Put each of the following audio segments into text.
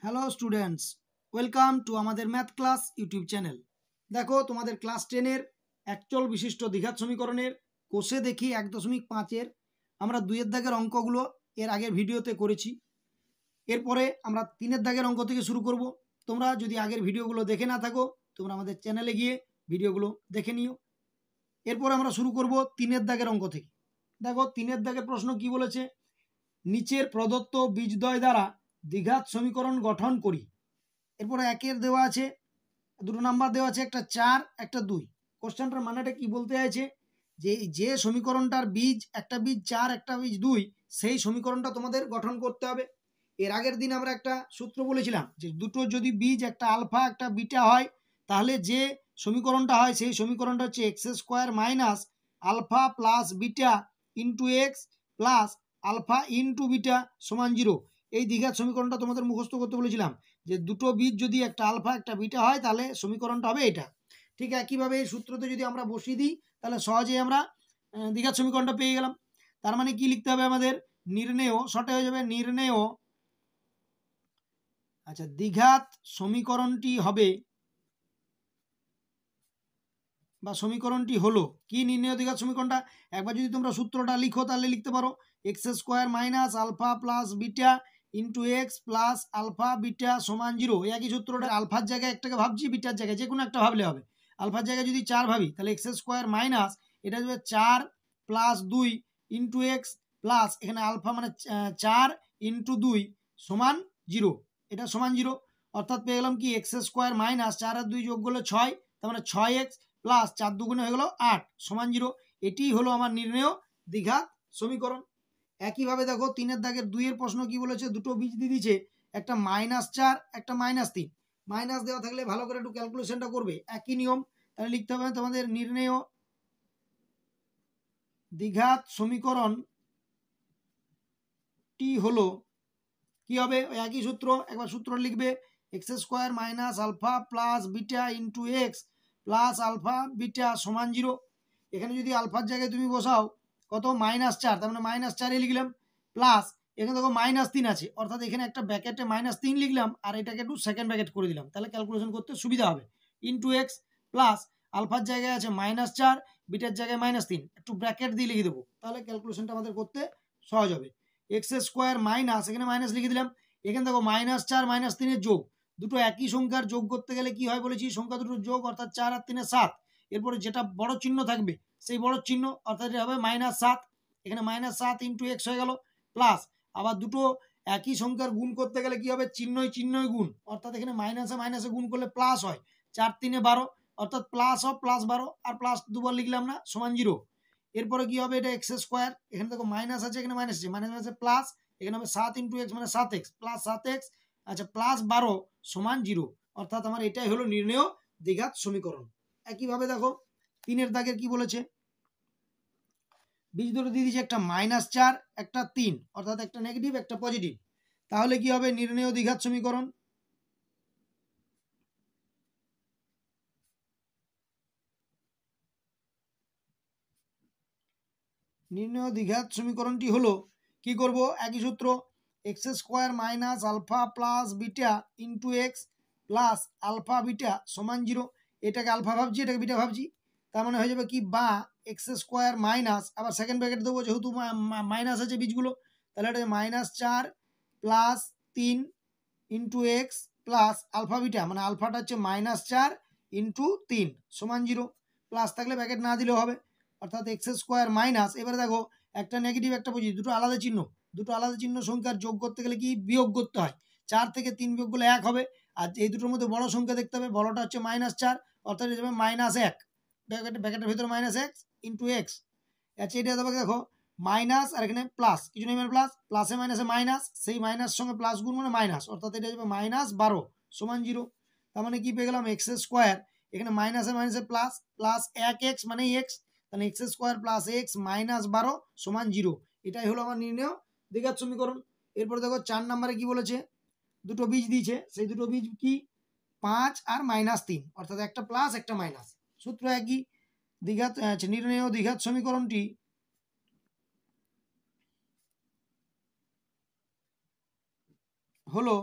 Hello students, welcome to আমাদের math class YouTube channel. দেখো, তোমাদের ক্লাস 10-এর একচল বিশিষ্ট দ্বিঘাত সমীকরণের কোষে দেখি 1.5-এর আমরা 2-এর দাগের অঙ্কগুলো এর আগের ভিডিওতে করেছি। এরপরে আমরা 3-এর দাগের অঙ্ক থেকে শুরু করব। তোমরা যদি আগের ভিডিওগুলো দেখে না থাকো, তোমরা আমাদের চ্যানেলে গিয়ে ভিডিওগুলো দেখে নিও। এরপর আমরা শুরু করব 3-এর দাগের অঙ্ক থেকে। দেখো, 3-এর দাগের প্রশ্ন কি বলেছে, নিচের প্রদত্ত বীজদ্বয় দ্বারা দ্বিঘাত সমীকরণ গঠন করি। এরপরে একের দেওয়া আছে, দুটো নাম্বার দেওয়া আছে, একটা 4 একটা 2। কোশ্চেনটার মানেটা কি বলতে চাইছে, যে সমীকরণটার বীজ একটা বীজ 4 একটা বীজ 2, সেই সমীকরণটা তোমাদের গঠন করতে হবে। এর আগের দিন আমরা একটা সূত্র বলেছিলাম যে দুটো যদি বীজ একটা আলফা একটা বিটা হয়, তাহলে যে সমীকরণটা হয় সেই সমীকরণটা হচ্ছে x square minus alpha plus beta into x plus alpha into beta সমান 0। এই দ্বিঘাত সমীকরণটা তোমাদের মুখস্থ করতে বলেছিলাম যে দুটো বীজ যদি একটা আলফা একটা বিটা হয় তাহলে সমীকরণটা হবে এটা। ঠিক একইভাবে এই সূত্রতে যদি আমরা বসিয়ে দিই তাহলে সহজেই আমরা দ্বিঘাত সমীকরণটা পেয়ে গেলাম। তার মানে কি লিখতে হবে আমাদের, নির্ণেয়, শর্টে হয়ে যাবে নির্ণেয়, আচ্ছা, দ্বিঘাত সমীকরণটি হবে বা সমীকরণটি হলো কি, নির্ণেয় দ্বিঘাত সমীকরণটা একবার যদি তোমরা সূত্রটা লিখো তাহলে লিখতে পারো x square minus alpha plus beta into x plus alpha beta সমান 0। এই একই সূত্রটা আলফার জায়গায় একটাকে ভাবছি, বিটার জায়গায় যে কোনো একটা ভাবলে হবে। আলফার জায়গায় যদি 4 ভাবি তাহলে এক্স স্কোয়ার মাইনাস এটা হবে 4 প্লাস 2 ইন্টু এক্স প্লাস এখানে আলফা মানে 4 ইন্টু 2 সমান 0। এটা সমান 0, অর্থাৎ পেয়ে গেলাম কি এক্স স্কোয়ার মাইনাস 4 আর 2 যোগ করলে 6, তার মানে 6x প্লাস 4 দুগুণে হয়ে গেল 8 সমান 0। এটি হলো আমার নির্ণেয় দ্বিঘাত সমীকরণ। একইভাবে দেখো 3-এর দাগের 2-এর প্রশ্ন কি বলেছে, দুটো বীজ দিয়ে দিয়েছে, একটা -4 একটা -3। মাইনাস দেওয়া থাকলে ভালো করে একটু ক্যালকুলেশনটা করবে, একই নিয়ম। তাহলে লিখতে হবে তোমাদের নির্ণেয় দ্বিঘাত সমীকরণটি হলো কি হবে, ওই একই সূত্র, একবার সূত্র লিখবে x square minus alpha plus beta into x plus alpha beta সমান 0। এখানে যদি আলফার জায়গায় তুমি বসাও কত, -4, তার মানে -4 লিখলাম, প্লাস এখানে দেখো -3 আছে, অর্থাৎ এখানে একটা ব্র্যাকেটে -3 লিখলাম আর এটাকে একটু সেকেন্ড ব্র্যাকেট করে দিলাম, তাহলে ক্যালকুলেশন করতে সুবিধা হবে। ইন্টু এক্স প্লাস আলফার জায়গায় আছে -4, বিটার জায়গায় -3, একটু ব্র্যাকেট দিয়ে লিখে দেবো, তাহলে ক্যালকুলেশনটা আমাদের করতে সহজ হবে। এক্স স্কোয়ার মাইনাস, এখানে মাইনাস লিখে দিলাম, এখানে দেখো -4 -3 যোগ, দুটো একই সংখ্যার যোগ করতে গেলে কি হয় বলেছি, সংখ্যা দুটোর যোগ, অর্থাৎ 4 আর 3 7। এরপরে যেটা বড় চিহ্ন থাকবে সেই বড় চিহ্ন, অর্থাৎ এটা হবে -7, এখানে -7 ইন্টু এক্স হয়ে গেল, প্লাস আবার দুটো একই সংখ্যার গুণ করতে গেলে কি হবে, চিহ্নই গুণ, অর্থাৎ এখানে মাইনাসে মাইনাসে গুণ করলে প্লাস হয়, 4 3 12, অর্থাৎ প্লাস অফ প্লাস 12, আর প্লাস দুবার লিখলাম না, সমান 0। এরপরে কি হবে, এটা এক্স স্কোয়ার, এখানে দেখো মাইনাস আছে এখানে মাইনাস আছে, মাইনাস আছে প্লাস, এখানে হবে 7 ইন্টু এক্স মানে 7x প্লাস 7x, আচ্ছা প্লাস 12 সমান 0। অর্থাৎ আমার এটাই হলো নির্ণেয় দ্বিঘাত সমীকরণ। একইভাবে দেখো 3-এর দাগের কি বলেছে, বীজ দুটো দিয়ে দিয়েছে, একটা -4 একটা 3, অর্থাৎ একটা নেগেটিভ একটা পজিটিভ। তাহলে কি হবে, নির্ণেয় দ্বিঘাত সমীকরণ, নির্ণেয় দ্বিঘাত সমীকরণটি হলো কি করব, একই সূত্র, x square minus alpha plus beta into x plus alpha beta সমান 0। এটাকে আলফা ভাবছি এটাকে বিটা ভাবছি, তার মানে হয়ে যাবে কি, বা এক্স স্কোয়ার মাইনাস, আবার সেকেন্ড ব্র্যাকেট দেবো যেহেতু মাইনাস আছে বীজগুলো, তাহলে এটা -4 plus 3 into x plus alpha beta, মানে আলফাটা হচ্ছে -4 ইন্টু 3 সমান 0, প্লাস থাকলে ব্র্যাকেট না দিলেও হবে, অর্থাৎ এক্স স্কোয়ার মাইনাস, এবারে দেখো একটা নেগেটিভ একটা পজিটিভ, দুটো আলাদা চিহ্ন সংখ্যার যোগ করতে গেলে কি বিয়োগ করতে হয়, 4 থেকে 3 বিয়োগ করলে 1 হবে, আর এই দুটোর মধ্যে বড় সংখ্যা দেখতে হবে, বড়টা হচ্ছে -4, অর্থাৎ এটা যাবে -1, ব্র্যাকেটের ভিতরে -x ইন্টু এক্স। আচ্ছা এটা দেবে দেখো মাইনাস, আর এখানে প্লাস, কিছু নেই মানে প্লাস, প্লাসে মাইনাসে মাইনাস, সেই মাইনাস সঙ্গে প্লাস গুণ মানে মাইনাস, অর্থাৎ এটা যাবে -12 সমান 0। তার মানে কি পেয়ে গেলাম, এক্স স্কোয়ার, এখানে মাইনাসে মাইনাসে প্লাস, প্লাস 1x মানে এক্স, তাহলে এক্স স্কোয়ার প্লাস এক্স -12 সমান 0। এটাই হলো আমার নির্ণেয় দ্বিঘাত সমীকরণ। এরপর দেখো 4 নম্বরে কি বলেছে, দুটো বীজ দিয়েছে, সেই দুটো বীজ কি 5 আর -3, অর্থাৎ একটা প্লাস একটা মাইনাস, সূত্র একই। দ্বিঘাত নির্ণেয় দ্বিঘাত সমীকরণটি হলো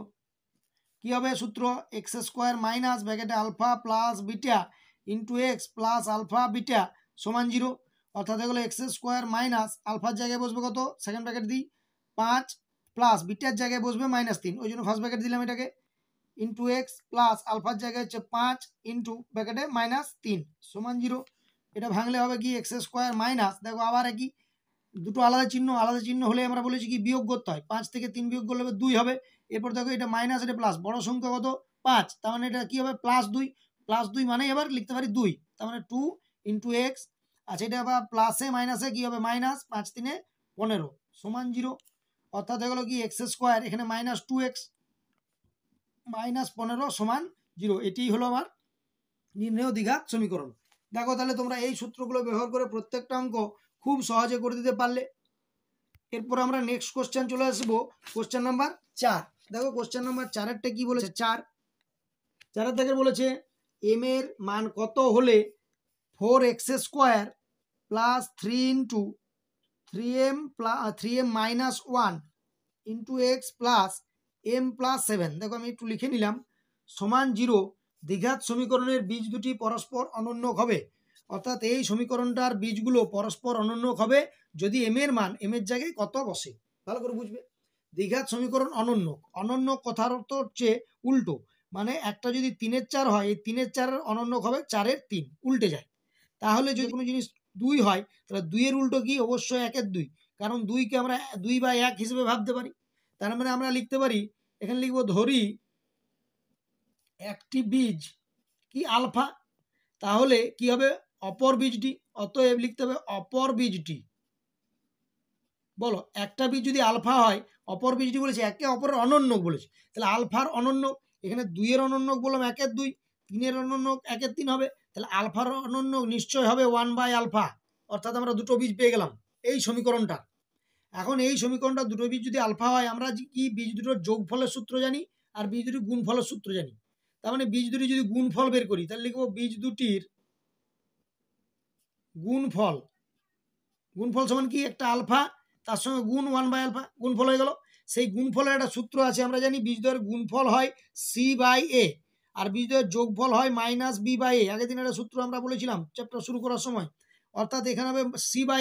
কি হবে সূত্র এক্স স্কোয়ার মাইনাস ব্র্যাকেটে alpha plus beta into x plus alpha beta সমান 0, অর্থাৎ এগুলো এক্স স্কোয়ার মাইনাস আলফার জায়গায় বসবে কত, সেকেন্ড ব্র্যাকেট দিই 5 প্লাস বিটার জায়গায় বসবে -3, ওই জন্য ফার্স্ট ব্র্যাকেট দিলাম এটাকে, ইন্টু এক্স প্লাস আলফার জায়গায় হচ্ছে 5 ইন্টু ব্র্যাকেটে -3 সমান 0। এটা ভাঙলে হবে কি এক্স স্কোয়ার মাইনাস, দেখো আবার একই দুটো আলাদা চিহ্ন হলে আমরা বলেছি কি বিয়োগ করতে হয়, 5 থেকে 3 বিয়োগ করলে 2 হবে। এরপর দেখো এটা মাইনাস এটা প্লাস, বড় সংখ্যা কত 5, তার মানে এটা কি হবে +2 মানে এবার লিখতে পারি 2, তার মানে 2 ইন্টু এক্স, আচ্ছা এটা আবার প্লাসে মাইনাসে কি হবে মাইনাস 5 3 15 সমান 0, অর্থাৎ এগুলো কি এক্স স্কোয়ার এখানে -2x -15 সমান 0। এটি হলো আমার নির্ণেয় দ্বিঘাত সমীকরণ। দেখো তাহলে তোমরা এই সূত্রগুলো ব্যবহার করে প্রত্যেকটা অঙ্ক খুব সহজে করে দিতে পারলে। এরপর আমরা নেক্সট কোশ্চেন চলে আসবো, কোশ্চেন নাম্বার 4। দেখো কোশ্চেন নাম্বার 4-এরটা কি বলেছে, 4 থেকে বলেছে এম এর মান কত হলে 4x square plus 3 into 3m minus 1 into x plus m plus 7, দেখো আমি একটু লিখে নিলাম, সমান 0 দ্বিঘাত সমীকরণের বীজ দুটি পরস্পর অনন্যক হবে। অর্থাৎ এই সমীকরণটার বীজগুলো পরস্পর অনন্যক হবে যদি এম এর মান এম এর জায়গায় কত বসে। ভালো করে বুঝবে, দ্বিঘাত সমীকরণ অনন্যক কথার অর্থ হচ্ছে উল্টো, মানে একটা যদি 3-এর 4 হয়, এই 3-এর 4-এর অনন্যক হবে 4-এর 3, উল্টে যায়। তাহলে যদি কোনো জিনিস 2 হয় তাহলে 2-এর উল্টো কি, অবশ্যই 1-এর 2, কারণ 2কে আমরা 2/1 হিসেবে ভাবতে পারি। তার মানে আমরা লিখতে পারি, এখানে লিখবো ধরি একটি বীজ কি আলফা, তাহলে কি হবে অপর বীজটি, অতএব লিখতে হবে অপর বীজটি। বলো একটা বীজ যদি আলফা হয়, অপর বীজটি বলেছে একে অপরের অনন্যক বলেছে, তাহলে আলফার অনন্যক, এখানে 2-এর অনন্যক বললাম 1-এর 2, 3-এর অনন্যক 1-এর 3 হবে, তাহলে আলফার অনন্যক নিশ্চয় হবে 1/আলফা, অর্থাৎ আমরা দুটো বীজ পেয়ে গেলাম এই সমীকরণটা। এখন এই সমীকরণটা দুটো বীজ যদি আলফা হয়, আমরা কি বীজ দুটোর যোগফলের সূত্র জানি আর বীজ দুটির গুণফলের সূত্র জানি। তার মানে বীজ দুটি যদি গুণফল বের করি তাহলে লিখবো বীজ দুটির গুণফল সমান কি একটা আলফা তার সঙ্গে গুণ 1/আলফা, গুণফল হয়ে গেল। সেই গুণফলের একটা সূত্র আছে, আমরা জানি বীজদ্বয়ের গুণফল হয় c/a আর বীজদ্বয়ের যোগফল হয় -b/a। আগের দিন একটা সূত্র আমরা বলেছিলাম চ্যাপ্টার শুরু করার সময়, অর্থাৎ এখানে হবে c/a।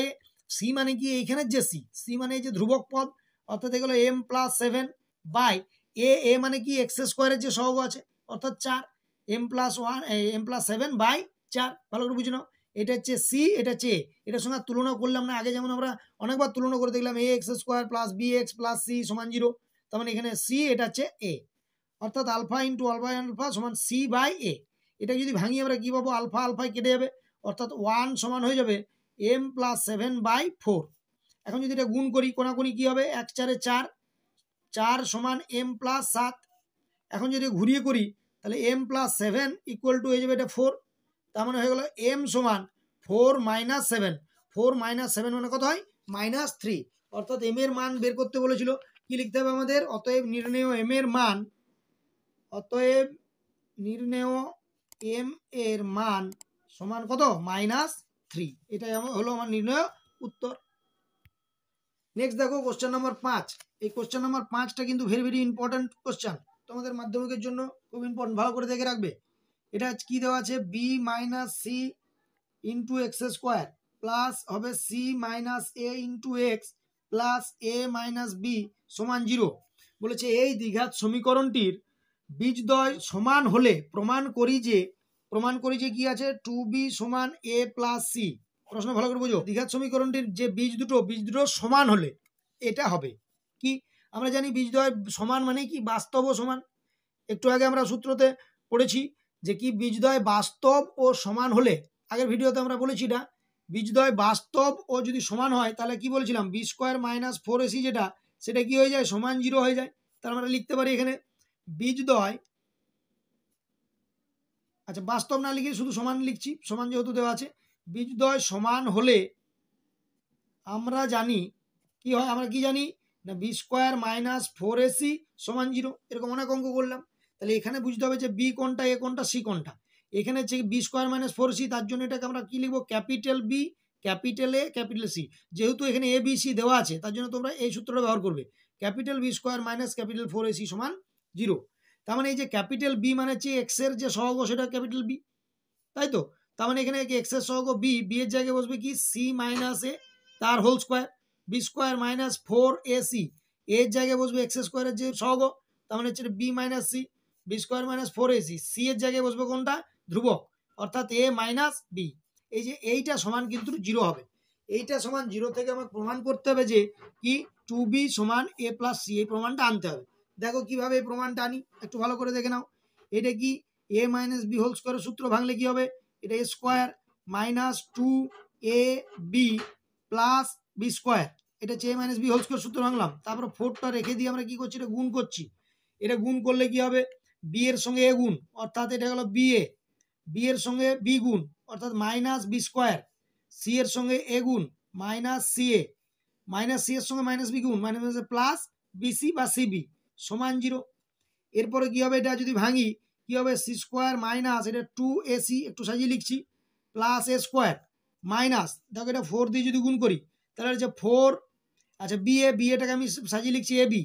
সি মানে কি, এইখানের যে সি মানে এই যে ধ্রুবক পদ, অর্থাৎ এগুলো m+7/a মানে কি এক্স স্কোয়ারের যে সহগ আছে অর্থাৎ 4, m+7/4, ভালো করে বুঝে নাও। এটা হচ্ছে সি, এটা হচ্ছে এ, এটার সঙ্গে তুলনা করলাম না আগে, যেমন আমরা অনেকবার তুলনা করে দেখলাম ax square plus bx plus c সমান 0, তার মানে এখানে সি এটা হচ্ছে এ, অর্থাৎ আলফা ইন্টু আলফা সমান c/a। এটা যদি ভাঙি আমরা কি পাবো, আলফা আলফায় কেটে যাবে, অর্থাৎ 1 সমান হয়ে যাবে m+7/4। এখন যদি এটা গুণ করি কোনাকুনি কি হবে, 1 4 4, 4 সমান m+7। এখন যদি ঘুরিয়ে করি তাহলে m+7 ইকুয়াল টু হয়ে যাবে এটা 4, তার মানে হয়ে গেল m সমান 4 - 7, 4 - 7 মানে কত হয় -3, অর্থাৎ m এর মান বের করতে বলেছিল, কি লিখতে হবে আমাদের, অতএব নির্ণেয় m এর মান, অতএব নির্ণেয় m এর মান সমান কত -3, এটাই হলো আমার নির্ণয় উত্তর। নেক্সট দেখো কোশ্চেন নাম্বার 5। এই কোশ্চেন নাম্বার 5টা কিন্তু ভেরি ইম্পর্টেন্ট কোশ্চেন, তোমাদের মাধ্যমিকের জন্য খুব ইম্পর্টেন্ট, ভালো করে দেখে রাখবে। এটা কি দেওয়া আছে, b - c into x square plus হবে c - a into x plus a - b সমান 0। বলেছে এই দ্বিঘাত সমীকরণটির বীজদ্বয় সমান হলে প্রমাণ করি যে কি আছে 2b সমান a প্লাস c। প্রশ্ন ভালো করে বুঝো, দ্বিঘাত সমীকরণটির যে বীজ দুটো সমান হলে এটা হবে কি, আমরা জানি বীজদ্বয় সমান মানে কি বাস্তব ও সমান। একটু আগে আমরা সূত্রতে পড়েছি যে কি বীজদ্বয় বাস্তব ও সমান হলে, আগের ভিডিওতে আমরা বলেছি এটা, বীজদ্বয় বাস্তব ও যদি সমান হয় তাহলে কি বলেছিলাম b² - 4ac সেটা কি হয়ে যায় সমান 0 হয়ে যায়। তার আমরা লিখতে পারি এখানে বীজদ্বয়, আচ্ছা বাস্তব না লিখে শুধু সমান লিখছি, সমান যেহেতু দেওয়া আছে, বীজদ্বয় সমান হলে আমরা জানি কি হয়, আমরা কি জানি না b² - 4ac সমান 0, এরকম অনেক অঙ্ক করলাম। তাহলে এখানে বুঝতে হবে যে বি কোনটা এ কোনটা সি কোনটা, এখানে হচ্ছে b² - 4c, তার জন্য এটাকে আমরা কি লিখবো capital B capital A capital C, যেহেতু এখানে এ বি সি দেওয়া আছে তার জন্য তোমরা এই সূত্রটা ব্যবহার করবে, ক্যাপিটাল b² - ক্যাপিটাল 4ac সমান 0। তার মানে এই যে ক্যাপিটাল বি মানে হচ্ছে এক্সের যে সহগ সেটা ক্যাপিটাল বি, তাই তো। তার মানে এখানে এক্সের সহগ বি, বি এর জায়গায় বসবে কি সি মাইনাস এ তার whole square, B square minus 4ac, এর জায়গায় বসবে এক্স স্কোয়ারের যে সহগ, তার মানে হচ্ছে B minus C, B square minus 4ac, C এর জায়গায় বসবে কোনটা ধ্রুবক অর্থাৎ এ মাইনাস বি। এই যে এইটা সমান কিন্তু 0 হবে, এইটা সমান 0 থেকে আমাকে প্রমাণ করতে হবে যে কি 2b সমান a প্লাস সি, এই প্রমাণটা আনতে হবে। দেখো কিভাবে এই প্রমাণটা আনি একটু ভালো করে দেখে নাও। এটা কি a মাইনাস বি হোল স্কোয়ারের সূত্র ভাঙলে কি হবে, এটা a square minus 2ab plus B square, এটা হচ্ছে a minus B whole square সূত্র ভাঙলাম। তারপর 4টা রেখে দিয়ে আমরা কি করছি, এটা গুণ করছি। এটা গুণ করলে কি হবে, বি এর সঙ্গে এ গুণ অর্থাৎ এটা হলো বি এ, বি এর সঙ্গে বি গুণ অর্থাৎ মাইনাস বি স্কোয়ার, সি এর সঙ্গে এ গুণ মাইনাস সি এ, মাইনাস সি এর সঙ্গে মাইনাস বি গুণ মাইনাস প্লাস বিসি বা সিবি সমান 0। এরপরে কি হবে, এটা যদি ভাঙি কি হবে, সি স্কোয়ার মাইনাস এটা 2ac একটু সাজিয়ে লিখছি প্লাস এ স্কোয়ার মাইনাস, দেখো এটা 4 দিয়ে যদি গুণ করি তাহলে হচ্ছে 4, আচ্ছা বি এটাকে আমি সাজিয়ে লিখছি এ বি,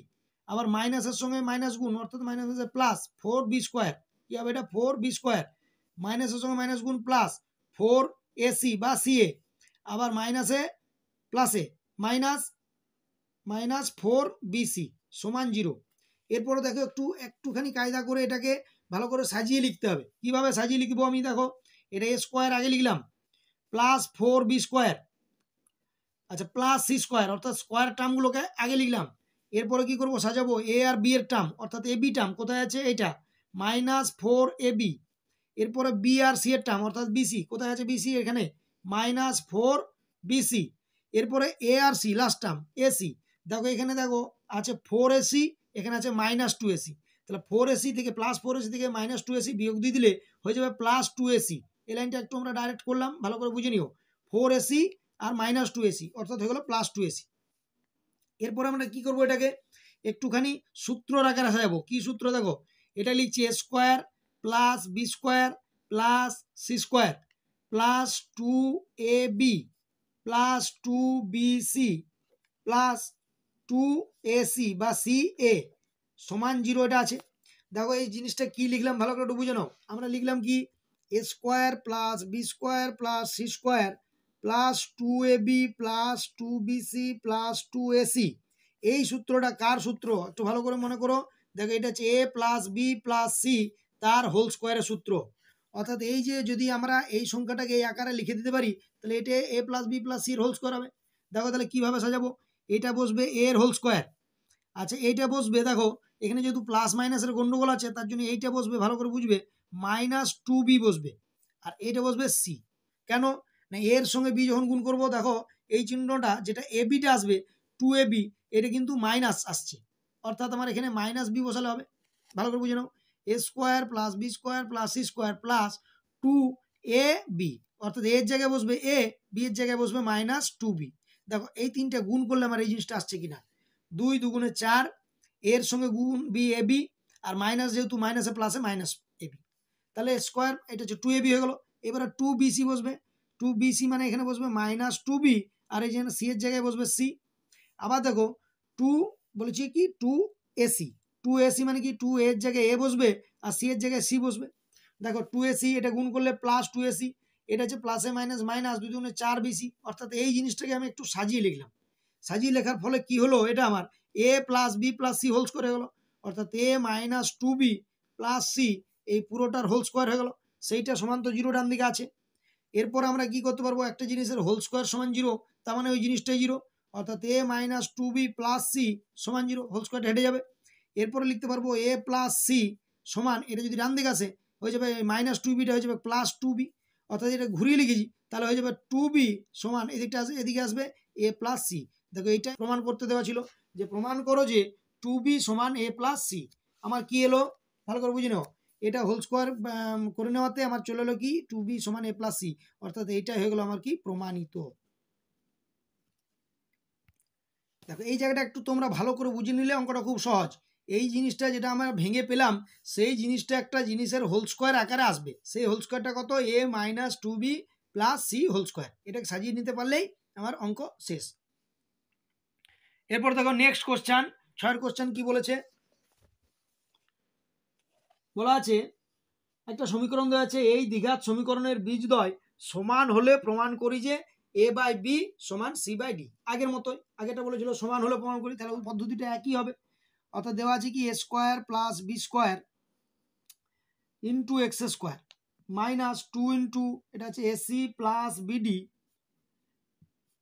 আবার মাইনাসের সঙ্গে মাইনাস গুণ অর্থাৎ মাইনাস হচ্ছে প্লাস 4b স্কোয়ার, কি হবে এটা 4b স্কোয়ার, মাইনাসের সঙ্গে মাইনাস গুণ প্লাস 4ac বা সিএ, আবার মাইনাসে প্লাসে মাইনাস মাইনাস 4bc সমান 0। এরপরে দেখো একটুখানি কায়দা করে এটাকে ভালো করে সাজিয়ে লিখতে হবে। কিভাবে সাজিয়ে লিখবো আমি, দেখো এটা এ স্কোয়ার আগে লিখলাম প্লাস 4b স্কোয়ার, আচ্ছা প্লাস সি স্কোয়ার অর্থাৎ স্কোয়ার টার্মগুলোকে আগে লিখলাম। এরপরে কি করব, সাজাবো এ আর বি এর টার্ম অর্থাৎ এ বি টার্ম কোথায় আছে এটা মাইনাস 4ab, এরপরে বি আর সি এর টার্ম অর্থাৎ বিসি কোথায় আছে বিসি এখানে মাইনাস 4bc, এরপরে এ আর সি লাস্ট টার্ম এসি, দেখো এখানে দেখো আছে 4ac, এখানে আছে মাইনাস 2ac, তাহলে 4ac থেকে প্লাস 4ac থেকে মাইনাস 2ac বিয়োগ দিয়ে দিলে হয়ে যাবে প্লাস 2ac। এই লাইনটা একটু আমরা ডাইরেক্ট করলাম, ভালো করে বুঝে নিও 4ac আর মাইনাস 2ac অর্থাৎ হয়ে গেল প্লাস 2ac। এরপরে আমরা কি করব, এটাকে একটুখানি সূত্র আকারে সাজাবো। কি সূত্র, দেখো এটা লিখছি a square plus B square plus c square plus 2ab plus 2bc plus 2ac বা সি এ সমান 0 এটা আছে। দেখো এই জিনিসটা কি লিখলাম ভালো করে একটু বুঝে নাও, আমরা লিখলাম কি a square plus B square plus c square plus 2ab plus 2bc plus 2ac। এই সূত্রটা কার সূত্র একটু ভালো করে মনে করো, দেখো এটা হচ্ছে a plus b plus C তার হোল স্কোয়ারের সূত্র, অর্থাৎ এই যে যদি আমরা এই সংখ্যাটাকে এই আকারে লিখে দিতে পারি তাহলে এটা এ প্লাস বি প্লাস সির হোল স্কোয়ার হবে। দেখো তাহলে কীভাবে সাজাবো, এটা বসবে এর হোল স্কোয়ার, আচ্ছা এইটা বসবে দেখো এখানে যেহেতু প্লাস মাইনাসের গন্ডগোল আছে তার জন্য এইটা বসবে ভালো করে বুঝবে মাইনাস 2b বসবে, আর এইটা বসবে সি। কেন না এর সঙ্গে বি যখন গুণ করবো দেখো এই চিহ্নটা যেটা এ বিটা আসবে 2ab এটা কিন্তু মাইনাস আসছে অর্থাৎ আমার এখানে মাইনাস বি বসালে হবে। ভালো করে বুঝে নাও a square plus B square plus c square plus 2ab অর্থাৎ এর জায়গায় বসবে এ, বি এর জায়গায় বসবে মাইনাস 2b। দেখো এই তিনটা গুণ করলে আমার এই জিনিসটা আসছে কিনা, 2 দুগুণে 4, এর সঙ্গে গুণ B A B R minus যেহেতু মাইনাসে প্লাসে মাইনাস এ বি, তাহলে স্কোয়ার এটা হচ্ছে 2ab হয়ে গেল। এবারে 2bc বসবে, 2bc মানে এখানে বসবে মাইনাস 2b আর এই যে সি এর জায়গায় বসবে সি। আবার দেখো 2 বলেছি কি 2ac, 2ac মানে কি 2 এর জায়গায় এ বসবে আর সি এর জায়গায় সি বসবে। দেখো 2ac এটা গুণ করলে প্লাস 2ac, এটা হচ্ছে প্লাসে মাইনাস মাইনাস 2 দুগুণে 4bc, অর্থাৎ এই জিনিসটাকে আমি একটু সাজিয়ে লিখলাম। সাজিয়ে লেখার ফলে কি হলো, এটা আমার a plus b plus c whole square হয়ে গেলো অর্থাৎ এ মাইনাস 2b প্লাস সি এই পুরোটার হোল স্কোয়ার হয়ে গেল, সেইটা সমান তো 0 ডান দিকে আছে। এরপর আমরা কি করতে পারবো, একটা জিনিসের হোল স্কোয়ার সমান 0 তার মানে ওই জিনিসটাই 0 অর্থাৎ এ মাইনাস 2b প্লাস সি সমান 0, হোল স্কোয়ারটা হেঁটে যাবে। এরপরে লিখতে পারবো এ প্লাস সি সমান এটা যদি ডান দিকে আসে হয়ে যাবে মাইনাস 2bটা হয়ে যাবে প্লাস 2b, অর্থাৎ এটা ঘুরিয়ে লিখেছি তাহলে হয়ে যাবে 2b সমান এদিকটা আসবে এদিকে আসবে এ প্লাস সি। দেখো এইটা প্রমাণ করতে দেওয়া ছিল যে প্রমাণ করো যে 2b সমান এ প্লাস সি। আমার কি এলো ভালো করে বুঝে নাও, এটা হোল স্কোয়ার করে নেওয়াতে আমার চলে এলো কি 2b সমান এ প্লাস সি, অর্থাৎ এইটা হয়ে গেলো আমার কি প্রমাণিত। দেখো এই জায়গাটা একটু তোমরা ভালো করে বুঝে নিলে অঙ্কটা খুব সহজ। এই জিনিসটা যেটা আমরা ভেঙে পেলাম সেই জিনিসটা একটা জিনিসের হোল স্কোয়ার আকারে আসবে, সেই হোল স্কোয়ারটা কত a minus 2b plus c whole square, এটাকে সাজিয়ে নিতে পারলেই আমার অঙ্ক শেষ। এরপর দেখো নেক্সট কোশ্চেন 6 কোশ্চেন কি বলেছে, বলা আছে একটা সমীকরণ দেওয়া আছে, এই দ্বিঘাত সমীকরণের বীজদ্বয় সমান হলে প্রমাণ করি যে এ বাই বি সমান সি বাই ডি। আগের মতোই, আগেটা বলেছিল সমান হলে প্রমাণ করি, তাহলে পদ্ধতিটা একই হবে। অর্থাৎ দেওয়া আছে কি a square plus B square into x square minus 2 into এটা হচ্ছে a c plus b d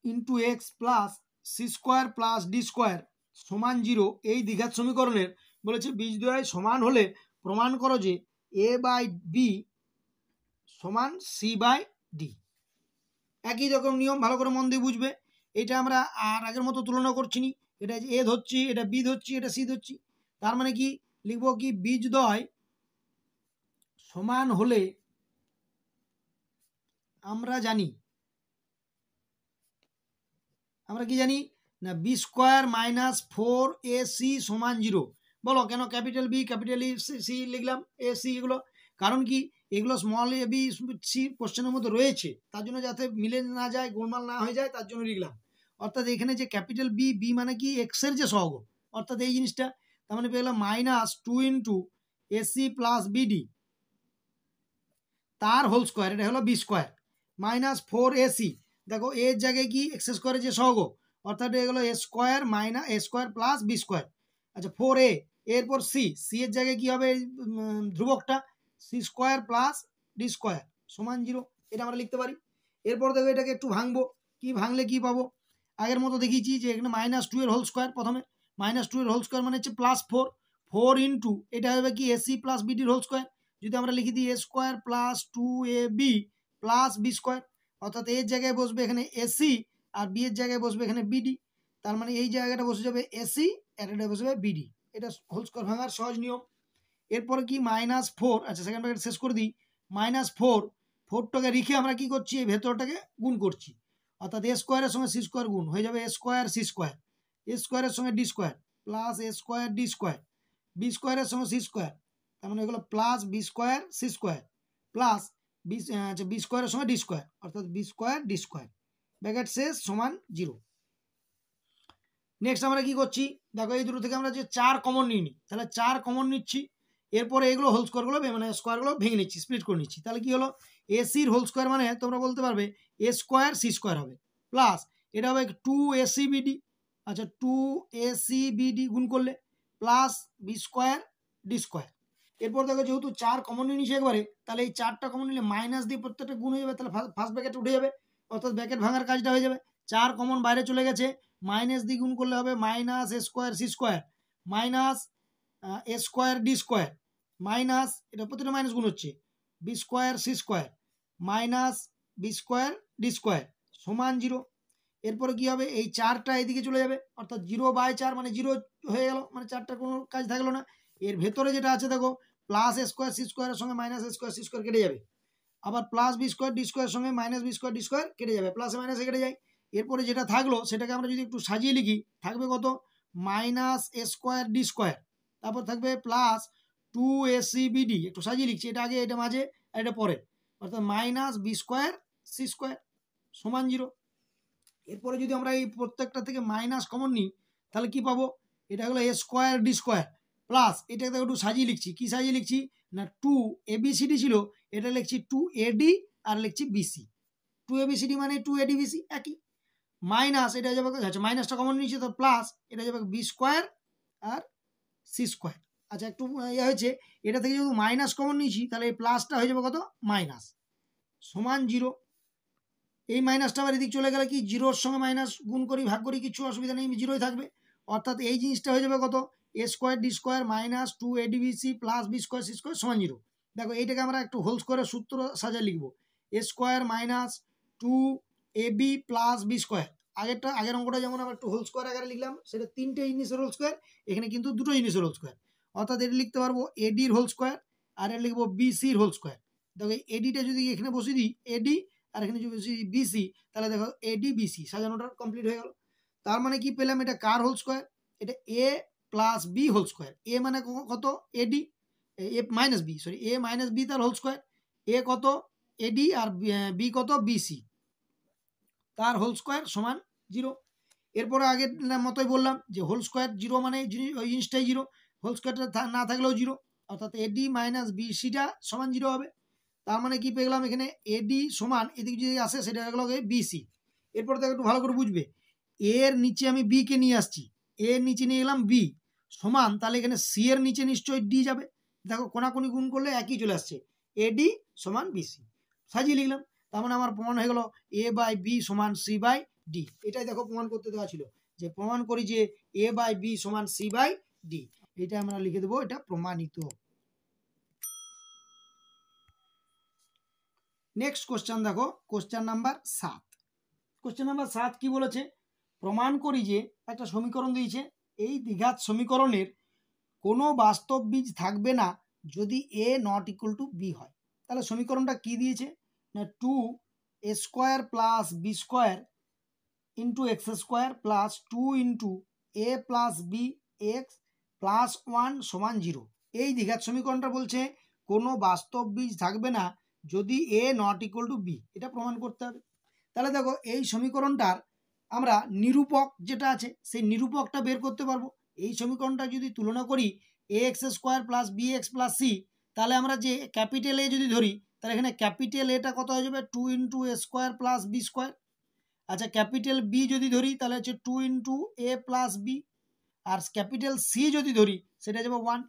into x plus c square plus d square সমান 0। এই দ্বিঘাত সমীকরণের বলেছে বীজদ্বয় সমান হলে প্রমাণ করো যে এ বাই বি সমান সি বাই ডি। একই রকম নিয়ম, ভালো করে মন দিয়ে বুঝবে। এটা আমরা আর আগের মতো তুলনা করছি নি, এটা এ ধরছি, এটা বি ধরছি, এটা সি ধরছি। তার মানে কি লিখবো কি বীজদ্বয় সমান হলে আমরা কি জানি না বি স্কোয়ার মাইনাস 4ac সমান 0। বলো কেন ক্যাপিটাল বি ক্যাপিটাল সি লিখলাম, এ সি এগুলো? কারণ কি এগুলো স্মল এ বি সি কোশ্চেনের মধ্যে রয়েছে, তার জন্য যাতে মিলে না যায়, গোলমাল না হয়ে যায়, তার জন্য লিখলাম। অর্থাৎ এখানে যে ক্যাপিটাল বি, বি মানে কি এক্স এর যে সহগ, অর্থাৎ এই জিনিসটা, তার মানে পেলাম minus 2 into AC plus BD তার হোল স্কোয়ার, এটা হলো বি স্কোয়ার মাইনাস 4ac। দেখো এর জায়গায় কি এক্স স্কোয়ারের যে সহগ, অর্থাৎ এগুলো a square minus A square plus B square. আচ্ছা 4a, এরপর সি, সি এর জায়গায় কি হবে ধ্রুবকটা c square plus d square সমান 0, এটা আমরা লিখতে পারি। এরপর দেখো এটাকে একটু ভাঙবো, কি ভাঙলে কি পাবো? আগের মতো দেখিয়েছি যে এখানে মাইনাস 2 এর হোল স্কোয়ার, প্রথমে মাইনাস 2 এর হোল স্কোয়ার মানে হচ্ছে প্লাস 4 ইন্টু এটা হবে কি এসি প্লাস বিডির হোল স্কোয়ার। যদি আমরা লিখে দিই a square plus 2ab plus B square, অর্থাৎ এর জায়গায় বসবে এখানে এসি আর বি এর জায়গায় বসবে এখানে বিডি। তার মানে এই জায়গাটা বসে যাবে এসি আর এটা বসবে বিডি। এটা হোল স্কোয়ার ভাঙার সহজ নিয়ম। এরপরে কি মাইনাস 4, আচ্ছা সেকেন্ড ব্র্যাকেট শেষ করে দিই, মাইনাস 4টাকে রেখে আমরা কি করছি এই ভেতরটাকে গুণ করছি, অর্থাৎ এ স্কোয়ারের সঙ্গে সি স্কোয়ার গুণ হয়ে যাবে A square C square, A স্কোয়ারের সঙ্গে D square plus A square D square, B স্কোয়ারের সঙ্গে সি স্কোয়ার, তার মানে এগুলো plus B square C square plus B স্কোয়ারের সঙ্গে ডি স্কোয়ার, অর্থাৎ B square D square bracket শেষ সমান 0। নেক্সট আমরা কি করছি, দেখো এই দুটো থেকে আমরা যে 4 কমন নিই, তাহলে 4 কমন নিচ্ছি। এরপরে এগুলো হোল স্কোয়ারগুলো মানে স্কোয়ারগুলো ভেঙে নিচ্ছি, স্প্লিট করে নিচ্ছি। তাহলে কি হলো এসির হোল স্কোয়ার মানে তোমরা বলতে পারবে এ স্কোয়ার সি স্কোয়ার হবে প্লাস এটা হবে 2acbd, আচ্ছা 2acbd গুণ করলে plus B square D square. এরপর দেখো যেহেতু 4 কমন নিয়ে নিচ্ছি একবারে, তাহলে এই 4টা কমন নিলে মাইনাস দিয়ে প্রত্যেকটা গুণ হয়ে যাবে, তাহলে ফার্স্ট ব্র্যাকেট উঠে যাবে, অর্থাৎ ব্র্যাকেট ভাঙার কাজটা হয়ে যাবে। 4 কমন বাইরে চলে গেছে, মাইনাস দিয়ে গুণ করলে হবে মাইনাস এ স্কোয়ার সি স্কোয়ার মাইনাস এ স্কোয়ার ডি স্কোয়ার মাইনাস এটা প্রতিটা মাইনাস গুণ হচ্ছে B square C square minus B square D square সমান 0। এরপরে কি হবে এই 4টা এদিকে চলে যাবে, অর্থাৎ 0/4 মানে 0 হয়ে গেল, মানে 4টার কোনো কাজ থাকলো না। এর ভেতরে যেটা আছে দেখো প্লাস এ স্কোয়ার সি স্কোয়ারের সঙ্গে মাইনাস এ স্কোয়ার সি স্কোয়ার কেটে যাবে, আবার প্লাস বি স্কোয়ার ডি স্কোয়ারের সঙ্গে minus B square D square কেটে যাবে, প্লাসে মাইনাসে কেটে যায়। এরপরে যেটা থাকলো সেটাকে আমরা যদি একটু সাজিয়ে লিখি থাকবে কত মাইনাস এ স্কোয়ার ডি স্কোয়ার, তারপর থাকবে প্লাস 2acbd, একটু সাজিয়ে লিখছি, এটা আগে এটা মাঝে আর এটা পরে, অর্থাৎ minus B square C square সমান 0। এরপরে যদি আমরা এই প্রত্যেকটা থেকে মাইনাস কমন নিই তাহলে কি পাবো, এটা হলো এ স্কোয়ার ডি স্কোয়ার প্লাস এটাকে একটু সাজিয়ে লিখছি, কি সাজিয়ে লিখছি না 2abcd ছিল, এটা লিখছি 2ad আর লিখছি বিসি, 2abcd মানে 2adbc একই, মাইনাস এটা যাবে, আচ্ছা মাইনাসটা কমন নিয়েছি তো প্লাস এটা যাবে বি স্কোয়ার আর সি স্কোয়ার। আচ্ছা একটু ইয়ে হয়েছে, এটা থেকে যেহেতু মাইনাস কমন নিয়েছি তাহলে এই প্লাসটা হয়ে যাবে কত মাইনাস সমান 0। এই মাইনাসটা আবার এদিক চলে গেলে কি 0-র সঙ্গে মাইনাস গুণ করি ভাগ করি কিছু অসুবিধা নেই, 0ই থাকবে, অর্থাৎ এই জিনিসটা হয়ে যাবে কত a square D square minus 2adbc plus B square C square সমান 0। দেখো এইটাকে আমরা একটু হোল স্কোয়ারের সূত্র সাজায় লিখবো, a square minus 2ab plus B square, আগের অঙ্কটা যেমন আমরা একটু হোল স্কোয়ার আকারে লিখলাম, সেটা 3টে জিনিসের হোল স্কোয়ার, এখানে কিন্তু 2টো জিনিসের হোল স্কোয়ার, অর্থাৎ এটা লিখতে পারবো এডির হোল স্কোয়ার আর এটা লিখবো বিসির হোল স্কোয়ার। দেখো এডিটা যদি এখানে বসিয়ে দিই এডি আর এখানে যদি বসিয়ে দিই বিসি, তাহলে দেখো এডি বিসি সাজানোটা কমপ্লিট হয়ে গেল। তার মানে কি পেলাম, এটা কার হোল স্কোয়ার, এটা এ প্লাস বি হোল স্কোয়ার, এ মানে কত এডি, এ মাইনাস বি সরি এ মাইনাস বি তার হোল স্কোয়ার, এ কত এডি আর বি কত বিসি তার হোল স্কোয়ার সমান 0। এরপরে আগের মতোই বললাম যে হোল স্কোয়ার 0 মানে ওই জিনিসটাই 0, হোল স্কোয়ারটা না থাকলেও 0, অর্থাৎ এডি মাইনাস বিসিটা সমান 0 হবে। তার মানে কি পেয়ে গেলাম এখানে এডি সমান এদিকে যদি আসে সেটা হয়ে গেল বিসি। এরপর দেখো একটু ভালো করে বুঝবে, এর নিচে আমি বি কে নিয়ে আসছি, এর নিচে নিয়ে গেলাম বি সমান, তাহলে এখানে সি এর নিচে নিশ্চয়ই ডি যাবে। দেখো কোনাকুনি গুণ করলে একই চলে আসছে, এডি সমান বিসি সাজিয়ে লিখলাম। তার মানে আমার প্রমাণ হয়ে গেল এ বাই বি সমান সি বাই ডি। এটাই দেখো প্রমাণ করতে দেওয়া ছিল, যে প্রমাণ করি যে এ বাই বি সমান সি বাই ডি। এটা আমরা লিখে দেবো, এটা প্রমাণিত। নেক্সট কোশ্চেন দেখো, কোশ্চেন নাম্বার 7। কোশ্চেন নাম্বার 7 কি বলেছে, প্রমাণ করি যে একটা সমীকরণ দিয়েছে, এই দ্বিঘাত সমীকরণের কোনো বাস্তব বীজ থাকবে না যদি a not equal to b হয়। তাহলে সমীকরণটা কি দিয়েছে না, 2a square plus B square into x square plus 2 into a plus b x plus 1 সমান 0। এই দ্বিঘাত সমীকরণটা বলছে কোনো বাস্তব বীজ থাকবে না যদি a not equal to B, এটা প্রমাণ করতে হবে। তাহলে দেখো এই সমীকরণটার আমরা নিরূপক যেটা আছে সেই নিরূপকটা বের করতে পারবো। এই সমীকরণটা যদি তুলনা করি a x square plus b x plus c, তাহলে আমরা যে ক্যাপিটাল এ যদি ধরি তাহলে এখানে ক্যাপিটাল এটা কত হয়ে যাবে 2 into a square plus B square. আচ্ছা ক্যাপিটাল বি যদি ধরি তাহলে হচ্ছে 2 into a plus B, R capital C যদি ধরি সেটা যাবে 1।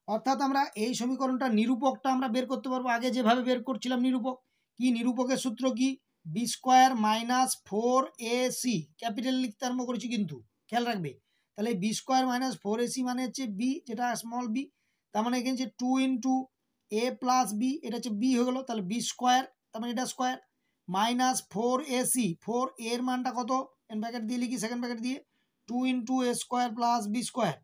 অর্থাৎ আমরা এই সমীকরণটা নিরূপকটা আমরা বের করতে পারবো আগে যেভাবে বের করছিলাম। নিরূপক কি, নিরূপকের সূত্র কি, B square minus 4ac, capital লিখতে আরম্ভ করেছি কিন্তু খেয়াল রাখবে। তাহলে বি স্কোয়ার মাইনাস 4ac মানে হচ্ছে বি, যেটা স্মল বি। তার মানে এখানে হচ্ছে 2 ইন্টু এ প্লাস বি, এটা হচ্ছে বি হয়ে গেলো, তাহলে বি স্কোয়ার, তার মানে এটা স্কোয়ার মাইনাস 4ac, 4 এর মানটা কত এন ব্র্যাকেট দিয়ে লিখি, সেকেন্ড ব্র্যাকেট দিয়ে 2 into a square plus B square,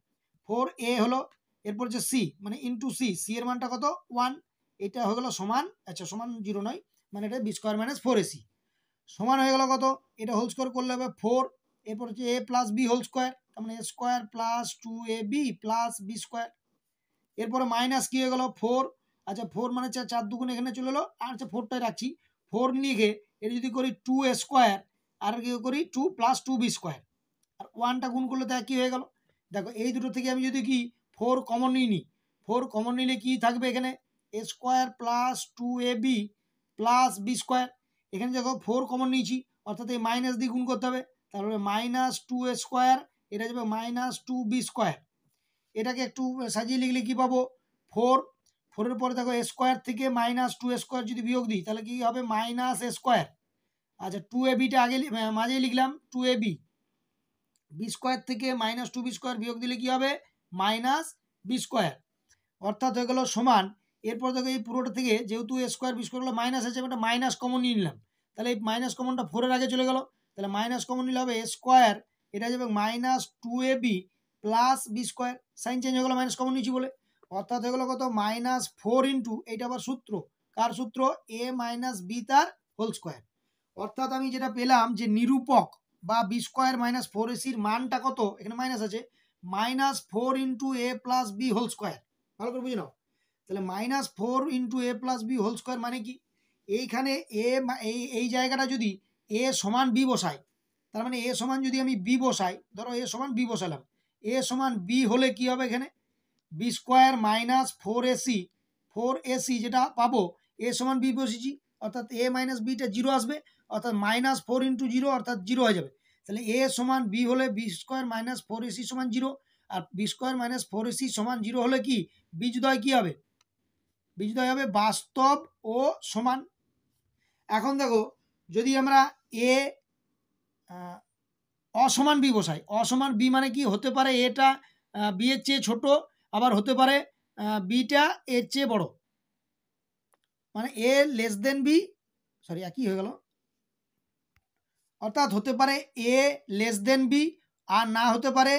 4a হলো, এরপর যে সি মানে ইন্টু সি, সি এর মানটা কত 1, এটা হয়ে গেল সমান, আচ্ছা সমান 0 নয়, মানে এটা বি স্কোয়ার মাইনাস 4ac সমান হয়ে গেল কত, এটা হোল স্কোয়ার করলে হবে 4, এরপর হচ্ছে a plus b whole square, তার মানে a square plus 2ab plus B square. এরপরে মাইনাস কি হয়ে গেল 4, আচ্ছা 4 মানে 4 দুগুণ এখানে চলে এলো, আর আচ্ছা 4টাই রাখছি, 4 লিখে এটা যদি করি 2a স্কোয়ার আর কি করি 2 প্লাস 2b স্কোয়ার, আর 1টা গুণ করলে তো একই হয়ে গেল। দেখো এই দুটো থেকে আমি যদি কি 4 কমন নিই, 4 কমন নিলে কি থাকবে এখানে a square plus 2ab plus B square. এখানে দেখো 4 কমন নিয়েছি, অর্থাৎ এই মাইনাস দিয়ে গুণ করতে হবে, তাহলে মাইনাস 2a স্কোয়ার, এটা যাবে মাইনাস 2b স্কোয়ার। এটাকে একটু সাজিয়ে লিখলে কি পাবো 4, 4-এর পরে দেখো এ স্কোয়ার থেকে মাইনাস 2a স্কোয়ার যদি বিয়োগ দিই তাহলে কি হবে মাইনাস এ স্কোয়ার। আচ্ছা 2abটা আগে মাঝে লিখলাম 2ab, বি স্কোয়ার থেকে মাইনাস 2b স্কোয়ার বিয়োগ দিলে কি হবে মাইনাস বি স্কোয়ার, অর্থাৎ হয়ে গেল সমান। এরপর দেখো এই পুরোটা থেকে যেহেতু এ স্কোয়ার বি স্কোয়ার হলো মাইনাস আছে, একটা মাইনাস কমন নিয়ে নিলাম, তাহলে এই মাইনাস কমনটা 4-এর আগে চলে গেল, তাহলে মাইনাস কমন নিলে হবে এ স্কোয়ার, এটা যাবে minus 2ab plus B square, sign change হয়ে গেলো মাইনাস কমন নিয়েছি বলে, অর্থাৎ হয়ে গেলো কত মাইনাস 4 ইন্টু, এইটা আবার সূত্র, কার সূত্র এ মাইনাস বি তার হোল স্কোয়ার। অর্থাৎ আমি যেটা পেলাম যে নিরূপক বা বি স্কোয়ার মাইনাস 4ac মানটা কত, এখানে মাইনাস আছে, minus 4 into a plus b whole square. ভালো করে বুঝে নাও, তাহলে minus 4 into a plus b whole square মানে কি, এইখানে এই জায়গাটা যদি এ সমান বি বসাই, তার মানে এ সমান যদি আমি বি বসাই, ধরো এ সমান বি বসালাম, এ সমান বি হলে কি হবে এখানে বি স্কোয়ার মাইনাস 4ac যেটা পাবো এ সমান বি বসেছি, অর্থাৎ এ মাইনাস বিটা 0 আসবে, অর্থাৎ মাইনাস 4 ইন্টু 0 অর্থাৎ 0 হয়ে যাবে। তাহলে এ সমান বি হলে বি স্কোয়ার মাইনাস 4ac সমান 0, আর বি স্কোয়ার মাইনাস 4ac সমান 0 হলে কি বীজদ্বয় কি হবে, বীজদ্বয় হবে বাস্তব ও সমান। এখন দেখো যদি আমরা এ অসমান বি বসাই, অসমান বি মানে কি হতে পারে এটা বি এর চেয়ে ছোট, আবার হতে পারে বিটা এর চেয়ে বড়, মানে এ লেস দেন বি, সরি একই হয়ে গেল, অর্থাৎ হতে পারে এ লেস দেন বি আর না হতে পারে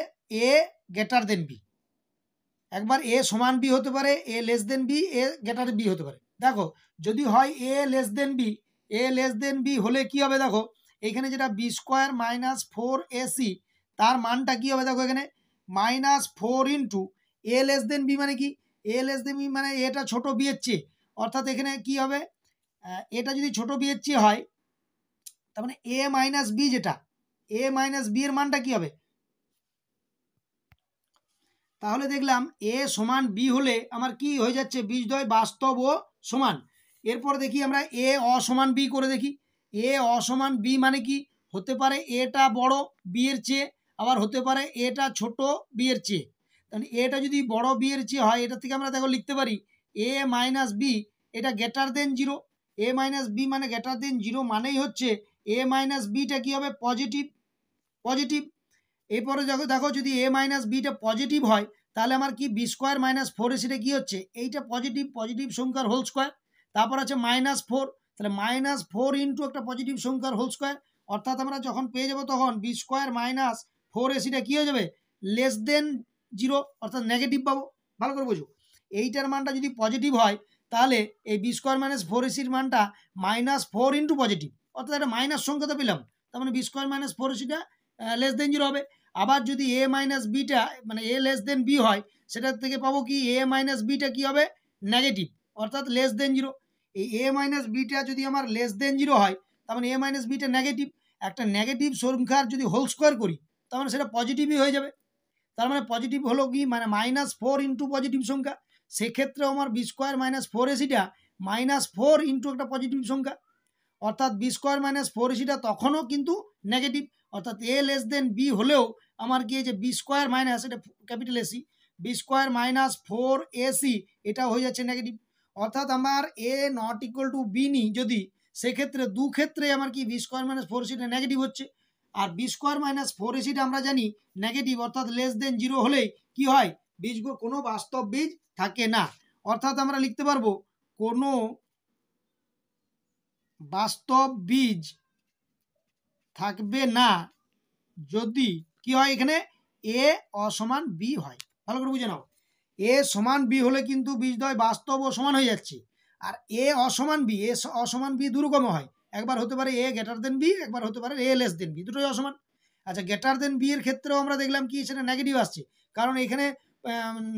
এ গ্রেটার দেন বি। একবার এ সমান বি হতে পারে, এ লেস দেন বি, এ গ্রেটার বি হতে পারে। দেখো যদি হয় এ লেস দেন বি, এ লেস দেন বি হলে কি হবে, দেখো এইখানে যেটা বি স্কোয়ার মাইনাস 4ac তার মানটা কি হবে, দেখো এখানে মাইনাস 4 ইন্টু এ লেস দেন বি মানে কি, এ লেস দেন বি মানে এটা ছোট বি এর চেয়ে, অর্থাৎ এখানে কি হবে এটা যদি ছোট বি এর চেয়ে হয় তার মানে এ মাইনাস বি, যেটা এ মাইনাস বি এর মানটা কি হবে, তাহলে দেখলাম এ সমান বি হলে আমার কি হয়ে যাচ্ছে, বীজদ্বয় বাস্তব ও সমান। এরপর দেখি আমরা এ অসমান বি করে দেখি। এ অসমান বি মানে কি, হতে পারে এটা বড় বি এর চেয়ে, আবার হতে পারে এটা ছোট বি এর চেয়ে। তাহলে এটা যদি বড় বি এর চেয়ে হয়, এটা থেকে আমরা দেখো লিখতে পারি এ মাইনাস বি, এটা গ্রেটার দেন জিরো। এ মাইনাস বি মানে গ্রেটার দেন জিরো মানেই হচ্ছে এ মাইনাস বিটা কী হবে, পজিটিভ। পজিটিভ। এরপরে দেখো যদি এ মাইনাস বিটা পজিটিভ হয়, তাহলে আমার কি বি স্কোয়ার মাইনাস ফোর এসিটা কী হচ্ছে, এইটা পজিটিভ, পজিটিভ সংখ্যার হোল স্কোয়ার। তারপর আছে মাইনাস ফোর, তাহলে মাইনাস ফোর ইন্টু একটা পজিটিভ সংখ্যার হোল স্কোয়ার। অর্থাৎ আমরা যখন পেয়ে যাবো তখন বি স্কোয়ার মাইনাস ফোর এসিটা কী হয়ে যাবে, লেস দেন জিরো, অর্থাৎ নেগেটিভ পাবো। ভালো করে বুঝো, এইটার মানটা যদি পজিটিভ হয়, তাহলে এই বি স্কোয়ার মাইনাস ফোর এসির মানটা মাইনাস ফোর ইন্টু পজিটিভ, অর্থাৎ একটা মাইনাস সংখ্যা তো পেলাম, তার মানে বি স্কোয়ার মাইনাস ফোর এসিটা লেস দেন জিরো হবে। আবার যদি এ মাইনাস বিটা মানে এ লেস দেন বি হয়, সেটার থেকে পাবো কি এ মাইনাস বিটা কী হবে, নেগেটিভ, অর্থাৎ লেস দেন জিরো। এই এ মাইনাস বিটা যদি আমার লেস দেন জিরো হয়, তার মানে এ মাইনাস বিটা নেগেটিভ। একটা নেগেটিভ সংখ্যার যদি হোল স্কোয়ার করি, তার মানে সেটা পজিটিভই হয়ে যাবে। তার মানে পজিটিভ হলো কি, মানে মাইনাস ফোর ইন্টু পজিটিভ সংখ্যা, সেক্ষেত্রেও আমার বি স্কোয়ার মাইনাস ফোর এসিটা মাইনাস ফোর ইন্টু একটা পজিটিভ সংখ্যা, অর্থাৎ বি স্কোয়ার মাইনাস ফোর এসিটা তখনও কিন্তু নেগেটিভ। অর্থাৎ এ লেস দেন বি হলেও আমার কি যে বি স্কোয়ার মাইনাস, এটা capital AC, B square minus four AC এটা হয়ে যাচ্ছে নেগেটিভ। অর্থাৎ আমার A not equal to B নিই যদি, সেক্ষেত্রে দু ক্ষেত্রে আমার কি বি স্কোয়ার মাইনাস ফোর এসিটা নেগেটিভ হচ্ছে। আর বি স্কোয়ার মাইনাস ফোর এসিটা আমরা জানি নেগেটিভ, অর্থাৎ লেস দেন জিরো হলেই কি হয়, বীজগুলো কোনো বাস্তব বীজ থাকে না। অর্থাৎ আমরা লিখতে পারবো কোনো বাস্তব বীজ থাকবে না যদি কি হয়, এখানে এ অসমান বি হয়। ভালো করে বুঝে নাও, এ সমান বি হলে কিন্তু বীজদ্বয় বাস্তব ও সমান হয়ে যাচ্ছে। আর এ অসমান বি, এ অসমান বি দুরকম হয়, একবার হতে পারে এ গ্রেটার দেন বি, একবার হতে পারে এ লেস দেন বি, দুটোই অসমান। আচ্ছা, গ্রেটার দেন বি এর ক্ষেত্রেও আমরা দেখলাম কি সেটা নেগেটিভ আসছে, কারণ এখানে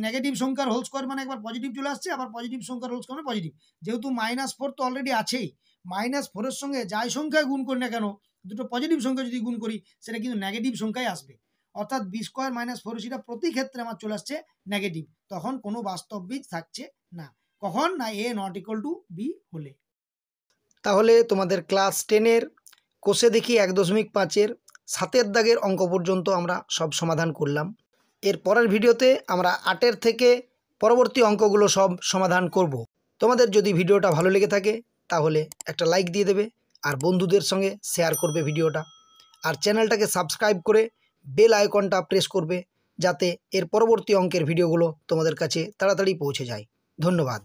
নেগেটিভ সংখ্যার হোল স্কোয়ার মানে একবার পজিটিভ চলে আসছে, আবার পজিটিভ সংখ্যার হোল স্কোয়ার মানে পজিটিভ। যেহেতু মাইনাস ফোর তো অলরেডি আছেই, মাইনাস ফোরের সঙ্গে যাই সংখ্যায় গুণ করি না কেন, দুটো পজিটিভ সংখ্যা যদি গুণ করি, সেটা কিন্তু নেগেটিভ সংখ্যায় আসবে। অর্থাৎ বি স্কোয়ার মাইনাস ফোর এসিটা প্রতি ক্ষেত্রে আমার চলে আসছে নেগেটিভ, তখন কোনো বাস্তব বীজ থাকছে না। কখন না এ নট ইকুয়াল টু বি হলে। তাহলে তোমাদের ক্লাস 10-এর কোষে দেখি 1.5-এর 7-এর দাগের অঙ্ক পর্যন্ত আমরা সব সমাধান করলাম। এর পরের ভিডিওতে আমরা 8-এর থেকে পরবর্তী অঙ্কগুলো সব সমাধান করব। তোমাদের যদি ভিডিওটা ভালো লেগে থাকে তাহলে একটা লাইক দিয়ে দেবে, আর বন্ধুদের সঙ্গে শেয়ার করবে ভিডিওটা, আর চ্যানেলটাকে সাবস্ক্রাইব করে বেল আইকনটা প্রেস করবে, যাতে এর পরবর্তী অঙ্কের ভিডিওগুলো তোমাদের কাছে তাড়াতাড়ি পৌঁছে যায়। ধন্যবাদ।